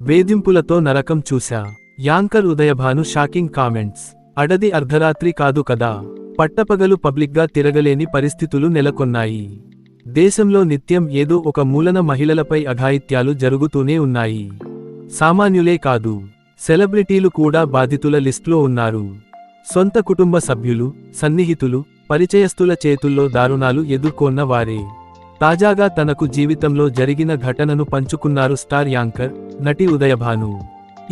వేధింపులతో నరకం చూశా. Anchor Udayabhanu shocking comments. అడది అర్ధరాత్రి కాదు కదా. పట్టపగలు పబ్లిక్గా తిరగలేని పరిస్థితులు నెలకొన్నాయి. దేశంలో నిత్యం ఏదో ఒక మూలన మహిళలపై అఘాయిత్యాలు జరుగుతూనే ఉన్నాయి. సామాన్యులే కాదు, సెలబ్రిటీలు కూడా బాధితుల లిస్టులో ఉన్నారు. సొంత కుటుంబ సభ్యులు, సన్నిహితులు, పరిచయస్తుల చేతుల్లో దారుణాలు ఎదుర్కొన్న వారే. తాజాగా తనకు జీవితంలో జరిగిన ఘటనను పంచుకున్నారు స్టార్ యాంకర్, నటి ఉదయభాను.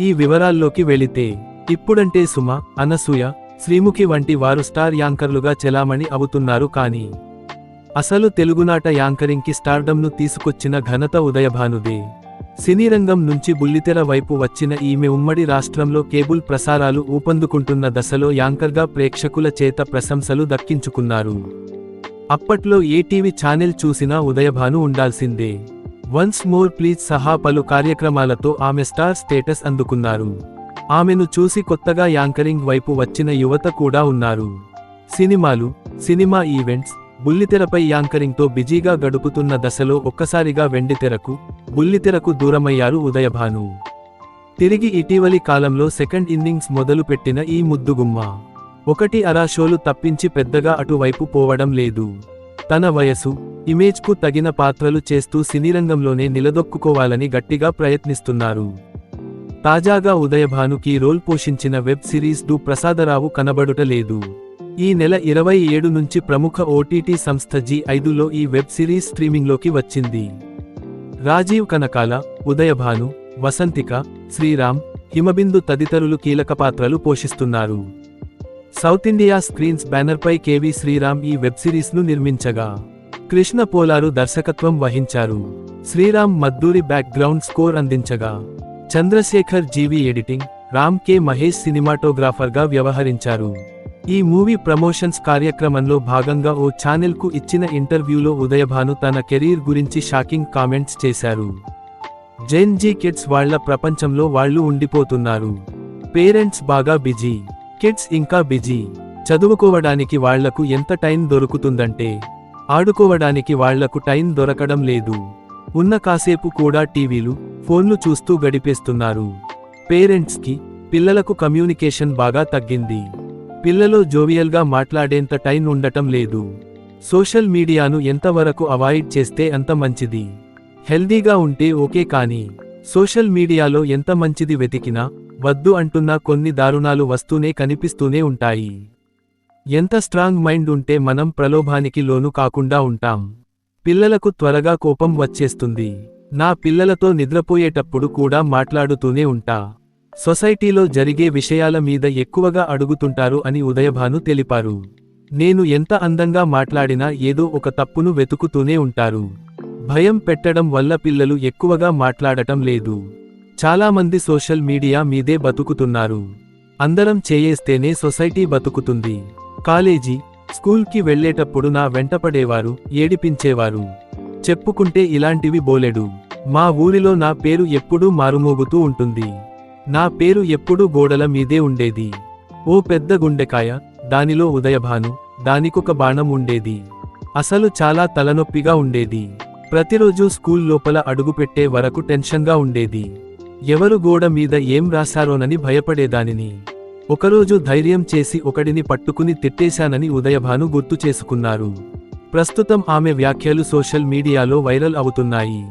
ఈ వివరాల్లోకి వెళితే, ఇప్పుడంటే సుమ, అనసూయ, శ్రీముఖి వంటి వారు స్టార్ యాంకర్లుగా చెలామణి అవుతున్నారు. కానీ అసలు తెలుగునాట యాంకరింగ్కి స్టార్డమ్ను తీసుకొచ్చిన ఘనత ఉదయభానుదే. సినీరంగం నుంచి బుల్లితెర వైపు వచ్చిన ఈమె ఉమ్మడి రాష్ట్రంలో కేబుల్ ప్రసారాలు ఊపందుకుంటున్న దశలో యాంకర్గా ప్రేక్షకుల చేత ప్రశంసలు దక్కించుకున్నారు. అప్పట్లో ఏ టీవీ ఛానెల్ చూసినా ఉదయభాను ఉండాల్సిందే. వన్స్ మోర్ ప్లీజ్ సహా పలు కార్యక్రమాలతో ఆమె స్టార్ స్టేటస్ అందుకున్నారు. ఆమెను చూసి కొత్తగా యాంకరింగ్ వైపు వచ్చిన యువత కూడా ఉన్నారు. సినిమాలు, సినిమా ఈవెంట్స్, బుల్లితెరపై యాంకరింగ్తో బిజీగా గడుపుతున్న దశలో ఒక్కసారిగా వెండితెరకు, బుల్లితెరకు దూరమయ్యారు ఉదయభాను. తిరిగి ఇటీవలి కాలంలో సెకండ్ ఇన్నింగ్స్ మొదలుపెట్టిన ఈ ముద్దుగుమ్మ ఒకటి అరా షోలు తప్పించి పెద్దగా అటువైపు పోవడం లేదు. తన వయసు, ఇమేజ్కు తగిన పాత్రలు చేస్తూ సినీరంగంలోనే నిలదొక్కుకోవాలని గట్టిగా ప్రయత్నిస్తున్నారు. తాజాగా ఉదయభానుకి రోల్ పోషించిన వెబ్ సిరీస్ డు ప్రసాదరావు కనబడుట లేదు. ఈ నెల 27 నుంచి ప్రముఖ ఓటీటీ సంస్థ జీ5లో ఈ వెబ్ సిరీస్ స్ట్రీమింగ్లోకి వచ్చింది. రాజీవ్ కనకాల, ఉదయభాను, వసంతిక, శ్రీరామ్, హిమబిందు తదితరులు కీలక పాత్రలు పోషిస్తున్నారు. సౌత్ ఇండియా స్క్రీన్స్ బ్యానర్పై కేవీ శ్రీరామ్ ఈ వెబ్ సిరీస్ను నిర్మించగా, కృష్ణ పోలారు దర్శకత్వం వహించారు. Sriram Madduri background score అందించగా, చంద్రశేఖర్ జీవి ఎడిటింగ్, రామ్ కే మహేష్ సినిమాటోగ్రాఫర్గా వ్యవహరించారు. ఈ మూవీ ప్రమోషన్స్ కార్యక్రమంలో భాగంగా ఓ ఛానెల్కు ఇచ్చిన ఇంటర్వ్యూలో ఉదయభాను తన కెరీర్ గురించి షాకింగ్ కామెంట్స్ చేశారు. జెన్ జీ కిడ్స్ వాళ్ల ప్రపంచంలో వాళ్లు ఉండిపోతున్నారు. పేరెంట్స్ బాగా బిజీ, కిడ్స్ ఇంకా బిజీ. చదువుకోవడానికి వాళ్లకు ఎంత టైం దొరుకుతుందంటే, ఆడుకోవడానికి వాళ్లకు టైం దొరకడం లేదు. ఉన్న కాసేపు కూడా టీవీలు, ఫోన్లు చూస్తూ గడిపేస్తున్నారు. పేరెంట్స్కి, పిల్లలకు కమ్యూనికేషన్ బాగా తగ్గింది. పిల్లలు జోవియల్గా మాట్లాడేంత టైం ఉండటం లేదు. సోషల్ మీడియాను ఎంతవరకు అవాయిడ్ చేస్తే అంత మంచిది. హెల్దీగా ఉంటే ఓకే, కానీ సోషల్ మీడియాలో ఎంత మంచిది వెతికినా, వద్దు అంటున్నా కొన్ని దారుణాలు వస్తూనే కనిపిస్తూనే ఉంటాయి. ఎంత స్ట్రాంగ్ మైండ్ ఉంటే మనం ప్రలోభానికి లోను కాకుండా ఉంటాం. పిల్లలకు త్వరగా కోపం వచ్చేస్తుంది. నా పిల్లలతో నిద్రపోయేటప్పుడు కూడా మాట్లాడుతూనే ఉంటా. సొసైటీలో జరిగే విషయాల మీద ఎక్కువగా అడుగుతుంటారు అని ఉదయభాను తెలిపారు. నేను ఎంత అందంగా మాట్లాడినా ఏదో ఒక తప్పును వెతుకుతూనే ఉంటారు. భయం పెట్టడం వల్ల పిల్లలు ఎక్కువగా మాట్లాడటం లేదు. చాలామంది సోషల్ మీడియా మీదే బతుకుతున్నారు. అందరం చేయేస్తేనే సొసైటీ బతుకుతుంది. కాలేజీ, స్కూల్కి వెళ్లేటప్పుడు నా వెంటపడేవారు, ఏడిపించేవారు. చెప్పుకుంటే ఇలాంటివి బోలెడు. మా ఊరిలో నా పేరు ఎప్పుడూ మారుమోగుతూ ఉంటుంది. నా పేరు ఎప్పుడూ గోడల మీదే ఉండేది. ఓ పెద్ద గుండెకాయ, దానిలో ఉదయభాను, దానికొక బాణం ఉండేది. అసలు చాలా తలనొప్పిగా ఉండేది. ప్రతిరోజూ స్కూల్ లోపల అడుగుపెట్టే వరకు టెన్షన్గా ఉండేది. ఎవరు గోడ మీద ఏం రాశారోనని భయపడేదానిని. ఒకరోజు ధైర్యం చేసి ఒకడిని పట్టుకుని తిట్టేశానని ఉదయభాను గుర్తు చేసుకున్నారు. ప్రస్తుతం ఆమె వ్యాఖ్యలు సోషల్ మీడియాలో వైరల్ అవుతున్నాయి.